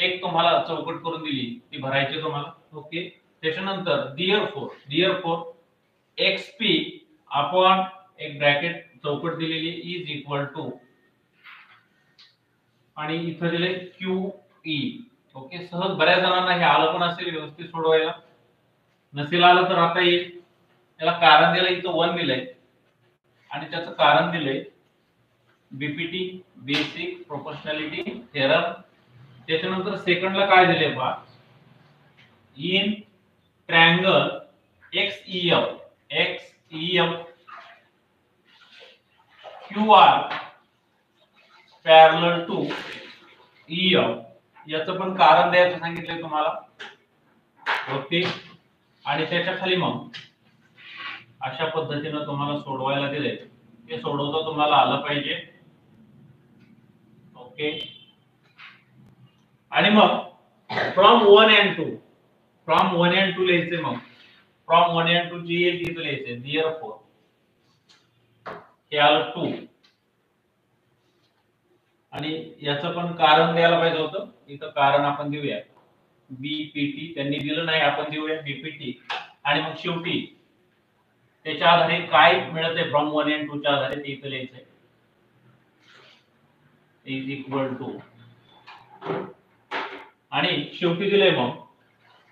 Speaker 1: एक तुम्हाला चौकट करून दिली ती भरायची तुम्हाला. ओके, त्याच्यानंतर therefore XP अपॉन एक ब्रॅकेट चौकट दिलेली इज इक्वल टू आणि इथं दिले QE. ओके, सहज बऱ्याच जणांना हे आलं पण असेल व्यवस्थित सोडवायला. नसेल आलं तर आता येईल. त्याला कारण दिलं इथं 1 दिलंय आणि त्याचं कारण दिलंय बीपीटी बेसिक प्रोपोर्शनॅलिटी थेरम. त्याच्यानंतर सेकंडला काय दिले पहा, in triangle XEF QR parallel to EF, याचं पण कारण द्यायचं सांगितलंय तुम्हाला. ओके. आणि त्याच्या खाली मग अशा पद्धतीने तुम्हाला सोडवायला दिले, ते सोडवता तुम्हाला आलं पाहिजे. ओके. आणि मग फ्रॉम 1 and 2 लिहायचे. मग फ्रॉम 1 and 2 जी येईल तिथे लिहायचे therefore हे आलं 2. आणि याचं पण कारण द्यायला पाहिजे होतं, इथं कारण आपण देऊया बीपीटी. त्यांनी दिलं नाही, आपण देऊया बीपीटी. आणि मग शेवटी त्याच्या आधारे काय मिळते फ्रॉम 1 and 2 च्या आधारे ते इथे लिहायचंय इज इक्वल टू. आणि शेवटी दिले मग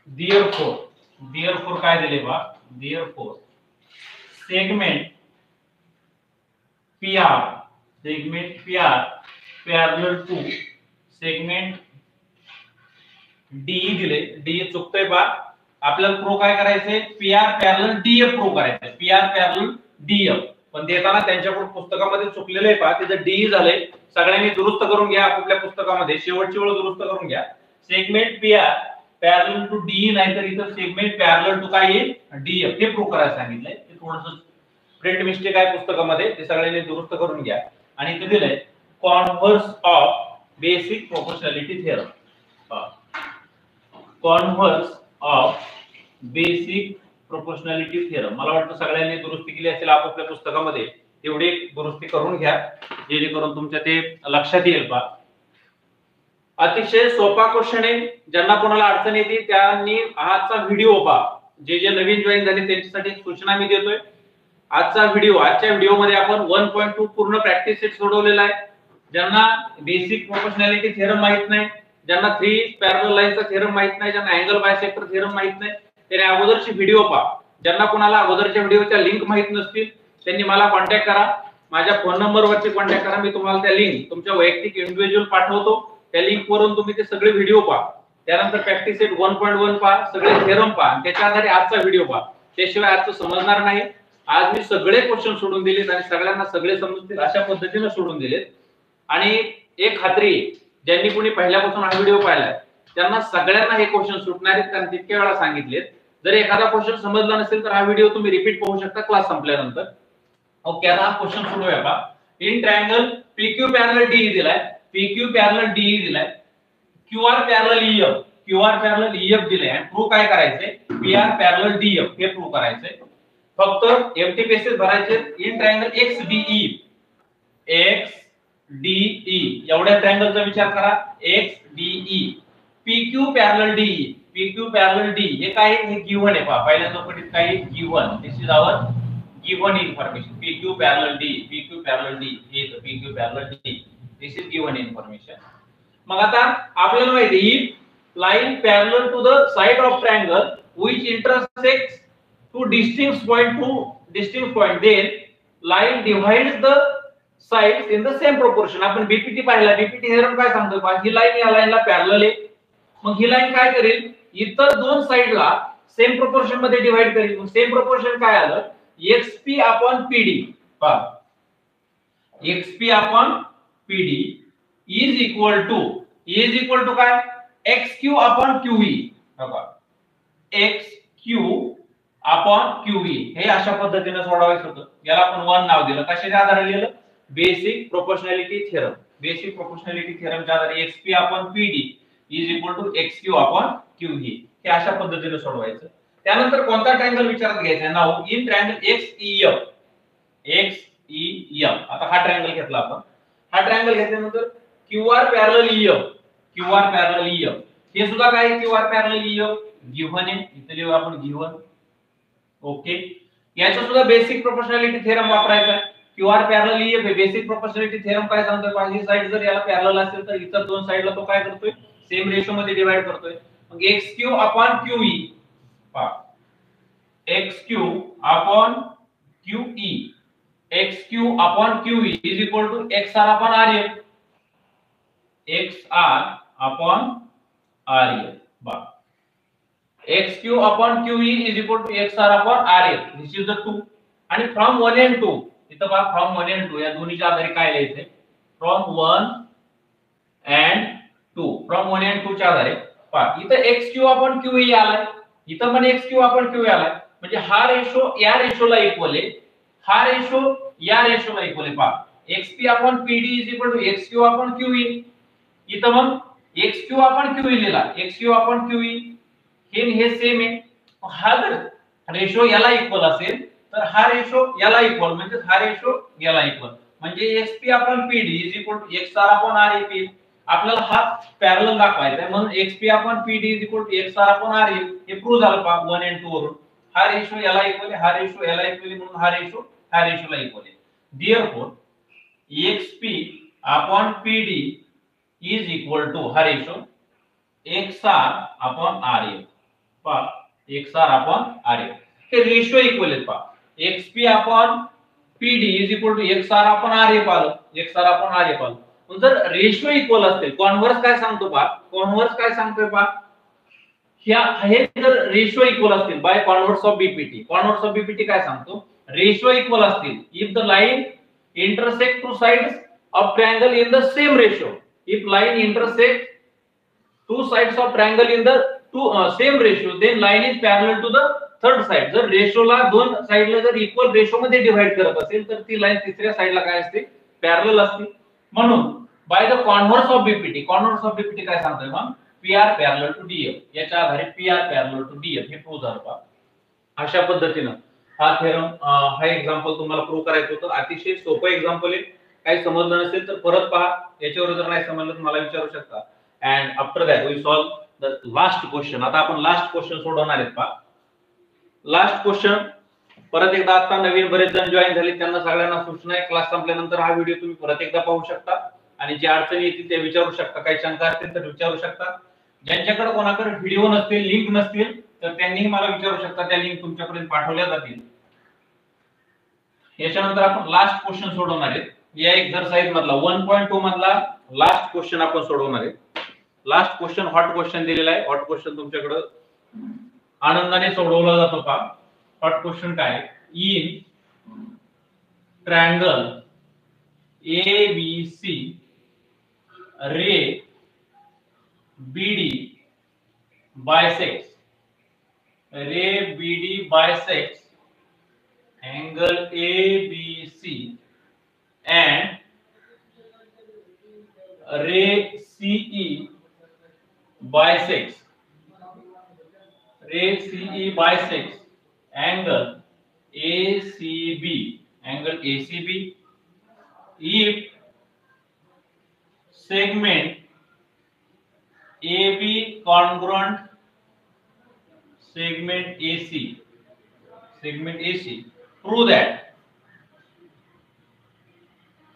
Speaker 1: therefore काय दिले बा, therefore segment PR parallel to segment DE दिले. DE चुकतोय बा, आपल्याला प्रो काय करायचंय, PR पॅरलल DF प्रो करायचंय, PR पॅरलल DF. पण देताना त्यांच्याकडून पुस्तकामध्ये चुकलेलं आहे पहा, तिथे DE झालंय. सगळ्यांनी दुरुस्त करून घ्या आपापल्या पुस्तकामध्ये, शेवटची वेळ दुरुस्त करून घ्या. Segment PR parallel to DE नाही तर इथं सेगमेंट पॅरलल टू काय येईल, DF हे प्रूव्ह करायला सांगितलंय. ते थोडंसं प्रिंट मिस्टेक आहे पुस्तकामध्ये, ते सगळ्यांनी दुरुस्त करून घ्या. आणि इथे दिलंय converse of basic proportionality theorem. Converse of basic proportionality theorem. मला वाटतं सगळ्यांनी दुरुस्ती केली असेल आपापल्या पुस्तकामध्ये, तेवढी दुरुस्ती करून घ्या जेणेकरून तुमच्या ते लक्षात येईल पहा. अतिशय सोपा क्वेश्चन आहे. ज्यांना कोणाला अडचण येते त्यांनी आजचा व्हिडिओ पहा. जे नवीन जॉईन झाले त्यांच्यासाठी सूचना मी देतोय. आजच्या व्हिडिओमध्ये आपण 1.2 पूर्ण प्रॅक्टिस सेट सोडवलेला आहे. ज्यांना बेसिक प्रोपोर्शनॅलिटी थेरम माहित नाही, ज्यांना 3 पॅरलल लाईनचा थेरम माहित नाही, ज्यांना अँगल बायसेक्टर थेरम माहित नाही, त्यांनी अगोदरची व्हिडिओ पहा. ज्यांना कोणाला अगोदरच्या व्हिडिओच्या लिंक माहित नसतील त्यांनी मला कॉन्टॅक्ट करा, माझ्या फोन नंबरवरती कॉन्टॅक्ट करा. मी तुम्हाला त्या लिंक तुमच्या वैयक्तिक इंडिव्हिज्युअल पाठवतो. त्या लिंक वरून तुम्ही ते सगळे व्हिडिओ पहा. त्यानंतर प्रॅक्टिस सेट 1.1 पहा, सगळे थेरम पहा, त्याच्या आधारे आजचा व्हिडिओ पहा. त्याशिवाय आजचं समजणार नाही. आज मी सगळे क्वेश्चन सोडून दिलेत आणि सगळ्यांना सगळे समजतील अशा पद्धतीने सोडून दिलेत. आणि एक खात्री, ज्यांनी कोणी पहिल्यापासून हा व्हिडिओ पाहिलाय त्यांना सगळ्यांना हे क्वेश्चन सुटणार आहेत, कारण तितक्या वेळा सांगितलेत. जर एखादा क्वेश्चन समजला नसेल तर हा व्हिडिओ तुम्ही रिपीट पाहू शकता क्लास संपल्यानंतर. ओके. आता हा क्वेश्चन सोडूया का. In triangle PQ parallel DE दिलाय, PQ पॅरलल DE दिलाय, QR पॅरलल EF दिलाय. आणि प्रूव्ह काय करायचंय, PR पॅरलल DF हे प्रूव्ह करायचंय. फक्त एम्प्टी स्पेसेस भरायचे. इन ट्रायंगल XDE एवढ्या ट्रायंगलचा विचार करा. XDE PQ पॅरलल DE हे काय, हे गिव्हन आहे पहा. पहिल्या चौकटीत काय given, this is our given information. PQ parallel DE हे PQ parallel DE this is given information. मग आता आपल्याला माहिती आहे, if line parallel to the side of triangle which intersects two distinct point, then line divides the sides in the same proportion. आपण BPT पाहिला, BPT theorem काय सांगतो पहा, ही लाईन या लाईनला पॅरलल आहे. मग ही लाईन काय करेल, इतर दोन साइडला सेम प्रोपोर्शन मध्ये डिवाइड करेल. मग सेम प्रोपोर्शन काय आलं, XP अपॉन PD. पहा XP upon PD is equal to काय, XQ अपॉन QE. बघा XQ अपॉन QE हे अशा पद्धतीने सोडवायचं होतं. याला आपण 1 नाव दिलं. कशाच्या आधारे लिहिलं, basic proportionality theorem. Basic proportionality थेरमच्या आधारे XP upon PD is equal to XQ upon QE हे अशा पद्धतीने सोडवायचं. त्यानंतर कोणता ट्रायंगल विचारात घ्यायचा, नाव इन ट्रायंगल XEF. आता हा ट्रायंगल घेतला आपण. हा ट्रायंगल घेतल्यानंतर QR पॅरलल EF हे सुद्धा काय, QR पॅरलल EF गिव्हन आहे. इथे लिहू आपण गिव्हन. ओके. याचा सुद्धा बेसिक प्रोपोर्शनॅलिटी थेरम वापरायचा आहे. QR पॅरलल EF हे बेसिक प्रोपोर्शनॅलिटी थेरम काय सांगतोय, पाहिजे साइड जर याला पॅरलल असेल तर इतर दोन साइडला तो काय करतोय, सेम रेशो मध्ये डिवाइड करतोय. मग XQ अपॉन QE पहा, XQ upon QE XQ upon QE is equal to XR upon RF. XR upon RF. XQ upon QE is equal to XR upon RF. This is the 2. आणि from 1 and 2 इथं पहा from 1 and 2 या दोन्हीच्या आधारे काय लिहायचंय from 1 and 2 from 1 and 2 च्या आधारे पहा इथं XQ upon QE आलाय इथं पण XQ upon QE आलाय म्हणजे हा रेशो या रेशोला इक्वल आहे हा रेशो या रेशोला इक्वल आहे पहा XP upon PD is equal to XQ upon QE इथं मग XQ upon QE लिहिला XQ upon QE हे सेम आहे हा जर रेशो याला इक्वल असेल तर हा रेशो याला इक्वल म्हणजे हा रेशो याला इक्वल म्हणजे XP upon PD is equal to XR upon RF आपल्याला हा पॅरलल दाखवायचा आहे म्हणून XP upon PD is equal to XR upon RF हे प्रूव्ह झालं पहा 1 and 2 वरून हा रेशो याला इक्वल आहे हा रेशो याला इक्वल आहे म्हणून हा रेशोला इक्वल आहे therefore XP upon PD is equal to हा रेशो XR upon RF पहा XR upon RF हे रेशो इक्वल आहेत पहा XP upon PD is equal to XR upon RF आलं XR upon RF आलं जर रेशो इक्वल असतील कॉन्व्हर्स काय सांगतो पहा कॉन्व्हर्स काय सांगतोय पहा हे जर रेशो इक्वल असतील बाय कॉन्व्हर्स ऑफ बीपीटी काय सांगतो रेशो इक्वल असतील if the line intersect two sides of triangle in the same ratio if line intersect two sides of triangle in the same ratio then line is parallel to the third side जर रेशोला दोन साइडला जर equal ratio मध्ये divide करत असेल तर ती line तिसऱ्या साइडला काय असते पॅरलल असते म्हणून by the converse of BPT काय सांगतोय मग पीआर पॅरलल टू डीएफ याच्या आधारे पीआर पॅरलल टू डीएफ हे प्रूव्ह झालं पहा अशा पद्धतीने हा थेरम हा एग्जांपल तुम्हाला प्रूव्ह करायचं होतं अतिशय सोपं एग्जांपल आहे काही समजलं नसेल तर परत पहा याच्यावर जर नाही समजलं तर मला विचारू शकता and after that we solve the last question आता आपण लास्ट क्वेश्चन सोडवणार आहेत पहा लास्ट क्वेश्चन परत एकदा आता नवीन बरेच जण जॉईन झाले त्यांना सगळ्यांना सूचना आहे क्लास संपल्यानंतर हा व्हिडिओ तुम्ही परत एकदा पाहू शकता आणि जे अडचणी येतील ते विचारू शकता काही शंका असतील तर विचारू शकता ज्यांच्याकडे कोणाकडे व्हिडिओ नसतील लिंक नसतील तर त्यांनीही मला विचारू शकता त्या लिंक तुमच्यापर्यंत पाठवल्या जातील याच्यानंतर आपण लास्ट क्वेश्चन सोडवणार आहे या एक्सरसाइज मधला 1.2 मधला लास्ट क्वेश्चन आपण सोडवणार आहे लास्ट क्वेश्चन हॉट क्वेश्चन दिलेला आहे हॉट क्वेश्चन तुमच्याकडे आनंदाने सोडवला जातो का हॉट क्वेश्चन काय in triangle ABC ray BD bisects angle ABC and ray CE bisects angle ACB if segment AB congruent segment AC prove that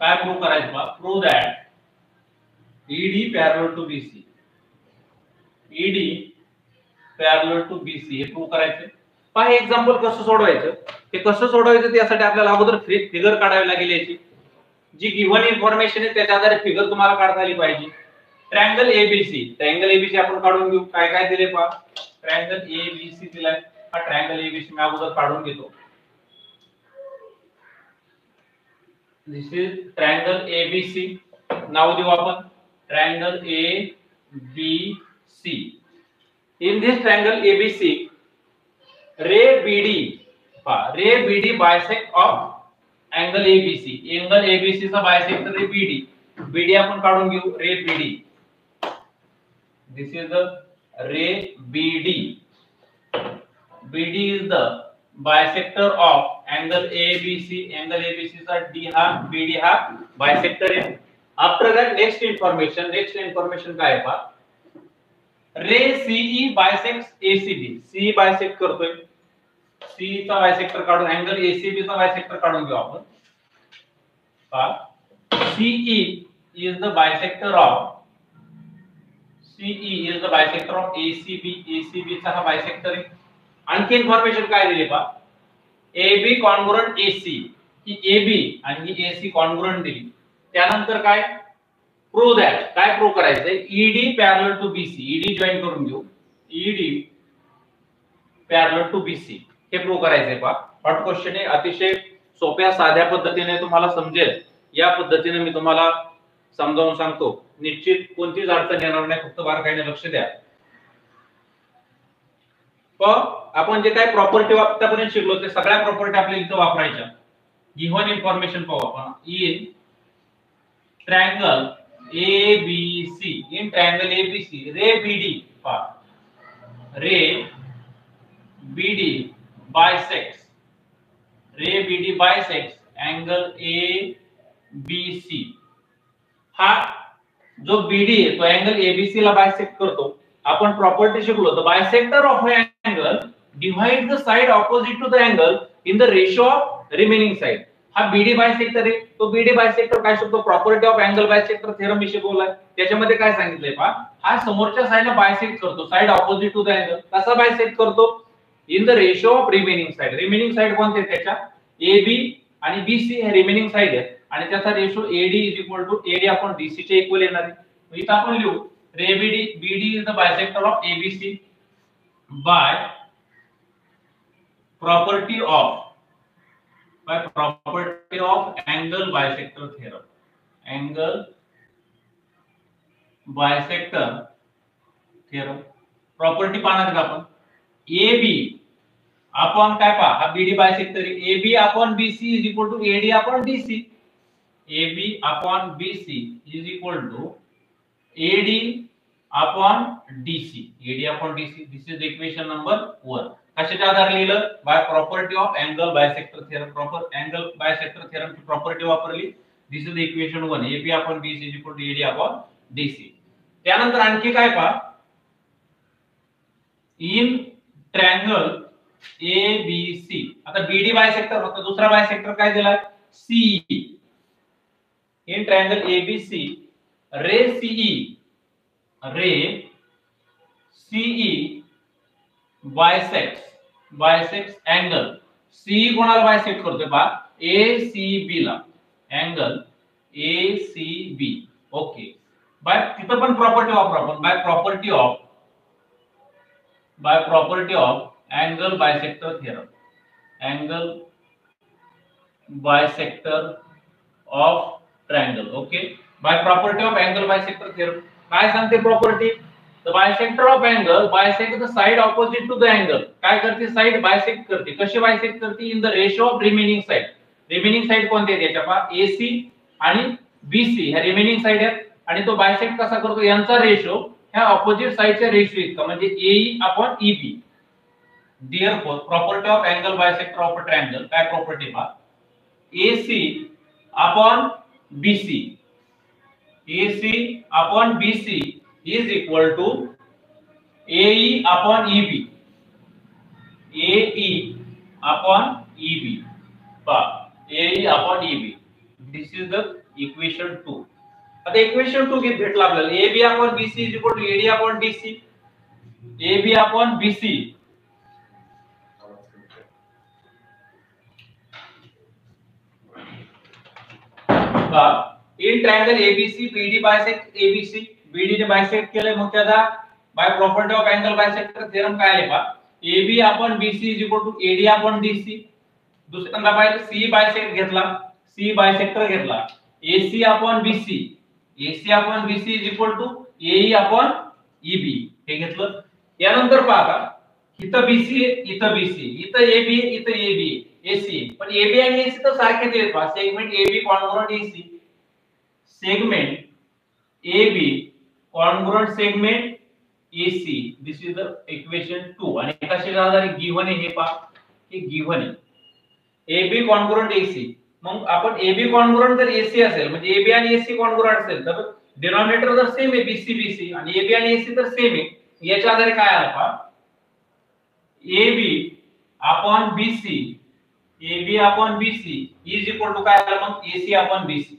Speaker 1: काय प्रूव्ह करायचं बा prove that ED parallel to BC हे prove करायचं पहा हे example कसं सोडवायचं ते कसं सोडवायचं त्यासाठी आपल्याला अगोदर फिगर काढावी लागेल याची जी गिव्हन इन्फॉर्मेशन आहे त्याच्या आधारे फिगर तुम्हाला काढता आली पाहिजे ट्रायंगल ABC आपण काढून घेऊ काय काय दिले पहा ट्रायंगल ABC दिलाय हा ट्रायंगल ABC मी अगोदर काढून घेतो दिस इज ट्रायंगल ABC नाव देऊ आपण triangle ABC in this triangle ABC ray BD bisect of angle ABC चा बायसेक्टर रे BD आपण काढून घेऊ रे BD this is the ray BD is the bisector of angle ABC चा BD हा bisector आहे after that next information काय आहे पहा रे CE bisects ACB CE bisect करतोय CE चा बायसेक्टर काढून अँगल ACB चा बायसेक्टर काढून घेऊ आपण पहा CE is the bisector of ACB चा हा बायसेक्टर आहे आणखी इन्फॉर्मेशन काय दिली पहा AB congruent AC की AB आणि ही AC कॉन्ग्रुएंट दिली, त्यानंतर काय प्रूव्ह दॅट, काय प्रूव्ह करायचंय, ED parallel to BC, ED join करून घेऊ, ED पॅरलल टू BC हे प्रूव्ह करायचंय. पहा शॉर्ट क्वेश्चन आहे, अतिशय सोप्या साध्या पद्धतीने तुम्हाला समजेल या पद्धतीने मी तुम्हाला समजावून सांगतो. निश्चित कोणतीच अडचण येणार नाही, फक्त बारकाईने लक्ष द्या. आपण जे काय प्रॉपर्टी आतापर्यंत शिकलो ते सगळ्या प्रॉपर्टी आपल्याला इथं वापरायच्या. गिव्हन इन्फॉर्मेशन पाहू आपण. In triangle ABC, in triangle ABC ray BD, पहा रे BD bisects, रे BD bisects angle ABC. हा जो BD आहे तो अँगल ABC ला बायसेक्ट करतो. आपण प्रॉपर्टी शिकलो, the bisector of angle divide the side opposite to the angle in the ratio of remaining side. हा BD बायसेक्टर आहे, तो BD बायसेक्टर काय शकतो, property of angle bisector theorem मी शिकवलाय. त्याच्यामध्ये काय सांगितलंय पहा, हा समोरच्या साइडला बायसेक्ट करतो, side opposite to the angle. कसा बायसेक्ट करतो, in the ratio of remaining side. Remaining side कोणते, त्याच्या AB आणि BC हे रिमेनिंग साइड आहे आणि त्याचा ratio AD is equal to AD upon DC चे इक्वल येणार आहे. इथं आपण लिहू ray BD is the bisector of ABC by property of angle bisector theorem. Angle bisector theorem property पाहणार आपण. AB आपण काय पहा, हा BD bisector AB upon BC is equal to AD upon DC. AB upon BC is equal to AD upon DC. AD upon DC, this is equation number 1. कशाच्या आधारे लिहिलं, by property of angle bisector theorem. Proper angle bisector theorem ची property वापरली. This is equation 1. AB upon BC is equal to AD upon DC. त्यानंतर आणखी काय पहा, in triangle ABC, आता BD बायसेक्टर होता, दुसरा बायसेक्टर काय दिला, CE. In triangle ABC ray CE bisects angle. CE कोणाला बायसेक्ट करतोय पहा, ACB ला, अँगल ACB. ओके, बाय तिथं पण प्रॉपर्टी वापरू आपण, by property of angle bisector theorem. Angle bisector of triangle. Okay, by property of angle bisector theorem काय सांगते property, the bisector of angle bisect the side opposite to the angle. काय करते, side bisect करते. कशी bisect करते, in the ratio of remaining side. Remaining side कोणते आहेत याच्या पहा, AC आणि BC ह्या रिमेनिंग साइड आहेत आणि तो बायसेक्ट कसा करतो, यांचा रेशो ह्या ऑपोजिट साइडच्या रेशो इतका, म्हणजे AE upon EB. Therefore, property of angle bisector of a triangle, काय प्रॉपर्टी पहा, AC upon BC, AC upon BC is equal to AE upon EB, AE upon EB, AE upon EB. This is the equation 2. आता equation 2 भेटला आपल्याला, AB upon BC is equal to AD upon DC, AB upon BC. In triangle ABC BD bisect ABC, BD ने bisect केले, मग त्याचा by property of angle bisector theorem काय आहे पहा, AB upon BC is equal to AD upon DC. दुसऱ्यांदा पाहिलं C bisect घेतला, C बायसेक्टर घेतला, AC upon BC, AC upon BC is equal to AE upon EB हे घेतलं. यानंतर पहा, इथं BC इथं BC, इथं AB इथं AB AC, पण AB आणि AC तर सारखेच आहेत पहा. Segment AB congruent AC, segment AB congruent segment AC. This is the equation 2. आणि कशाच्या आधारे गिव्हन आहे हे पहा, हे गिव्हन आहे AB कॉन्ग्रुएंट AC. मग आपण AB कॉन्ग्रुएंट जर AC असेल, म्हणजे AB आणि AC कॉन्ग्रुएंट असेल, तर डिनॉमिनेटर जर सेम आहे BC आणि AB आणि AC तर सेम आहे, याच्या आधारे काय आला पहा, AB upon BC, AB upon BC is equal to काय आलं मग, AC upon BC.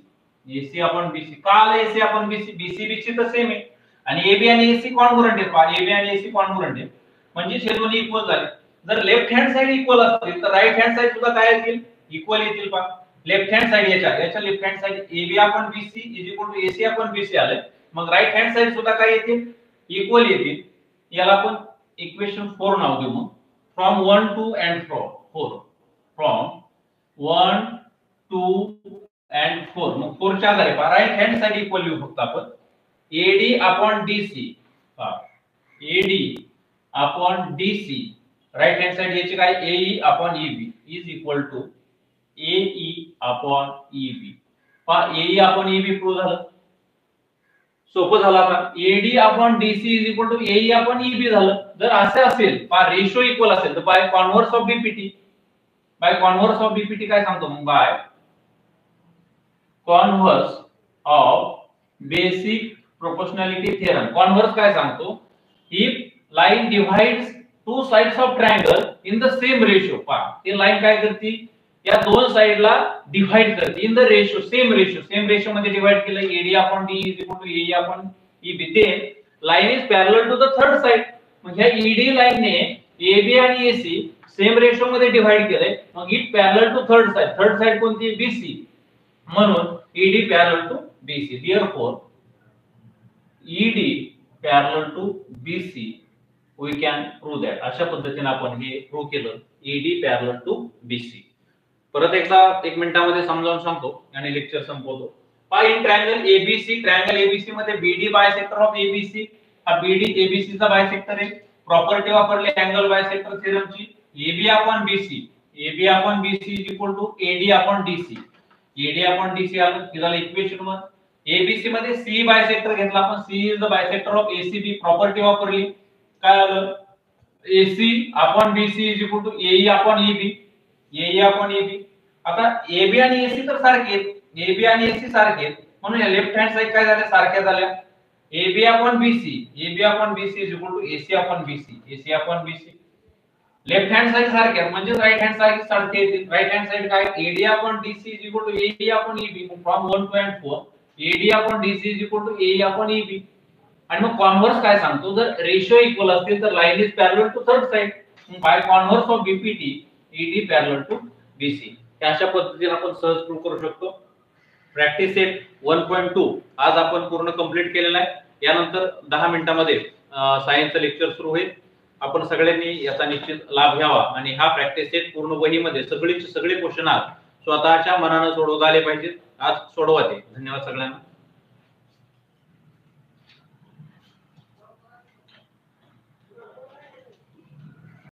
Speaker 1: AC upon BC का आलं, AC अपॉन BC, BC तर सेम आहे आणि AB आणि AC कॉन्ग्रुएंट आहेत पहा, AB आणि AC कॉन्ग्रुएंट आहे, म्हणजे हे दोन्ही इक्वल झाले. जर लेफ्ट हँड साइड इक्वल असतील तर राइट हँड साइड सुद्धा काय येतील, इक्वल येतील पहा. लेफ्ट हँड साइड याच्या left hand side AB upon BC is equal to AC upon BC आले. मग राइट हँड साइड सुद्धा काय येतील, इक्वल येतील. याला आपण इक्वेशन 4 नाव देऊ. मग फ्रॉम 1 2 अँड 4 फ्रॉम 1 2 अँड 4. मग 4 च्या आधारे राइट हँड साइड इक्वल लिहू फक्त आपण AD upon DC. AD upon DC right hand side याची काय AE upon EB is equal to AE upon EB. AE upon EB prove झालं. सोपं झालं. आता AD upon DC is equal to AE upon EB झालं. जर असे असेल रेशो इक्वल असेल तर by converse of BPT. By converse of BPT काय सांगतो मग, by converse of basic proportionality theorem. Converse काय सांगतो, if line divides two sides of triangle in the same ratio. ती लाइन काय करते, या दोन साइडला डिवाइड करते in the ratio, same ratio मध्ये डिवाइड केलं. AD upon DE is equal to AE upon EB. Then line is parallel to the third side. मग ह्या ED लाइन ने AB आणि AC सेम रेशो मध्ये डिवाइड केलंय. मग it parallel to third side कोणती, BC. म्हणून ED parallel to BC. Therefore ED parallel to BC we can prove that. अशा पद्धतीने आपण हे प्रूव्ह केलं, ED पॅरलल टू BC. परत एकदा 1 मिनिटामध्ये समजावून सांगतो आणि लेक्चर संपवतो. इन ट्रायंगल ABC मध्ये BD बायसेक्टर ऑफ ABC. हा BD ABC चा बायसेक्टर आहे. प्रॉपर्टी वापरली अँगल बायसेक्टर थेरमची. AB upon BC is equal to AD upon DC. AD upon DC आलं की झालं इक्वेशन 1. ABC मध्ये C बायसेक्टर घेतला आपण. C is the bisector of ACB. Property वापरली, काय आलं, AC upon BC is equal to AE upon EB. AE upon EB. आता AB आणि AC तर सारखे आहेत, AB आणि AC सारखे आहेत, म्हणून या लेफ्ट हँड साइड काय झाल्या, सारख्या झाल्या. AB upon BC is equal to AC upon BC. Left hand side सारख्या म्हणजे राइट हँड साइड सारखे येतील. राइट हँड साइड काय AD upon DC is equal to AE upon EB. From 1 2 and 4 AD upon DC is equal to AE upon EB. आणि मग converse काय सांगतो, जर रेशो इक्वल असतील तर line is parallel to third side. By converse of BPT ED parallel to BC. अशा पद्धतीने आपण सहज प्रूव्ह करू शकतो. प्रॅक्टिस सेट 1.2 आज आपण पूर्ण कंप्लीट केलेला आहे. यानंतर 10 मिनिटांमध्ये सायन्सचं लेक्चर सुरू होईल. आपण सगळ्यांनी याचा निश्चित लाभ घ्यावा आणि हा प्रॅक्टिस सेट पूर्ण वहीमध्ये सगळे क्वेश्चन आज स्वतःच्या मनाने सोडवता आले पाहिजेत. आज सोडवा ते. धन्यवाद सगळ्यांना.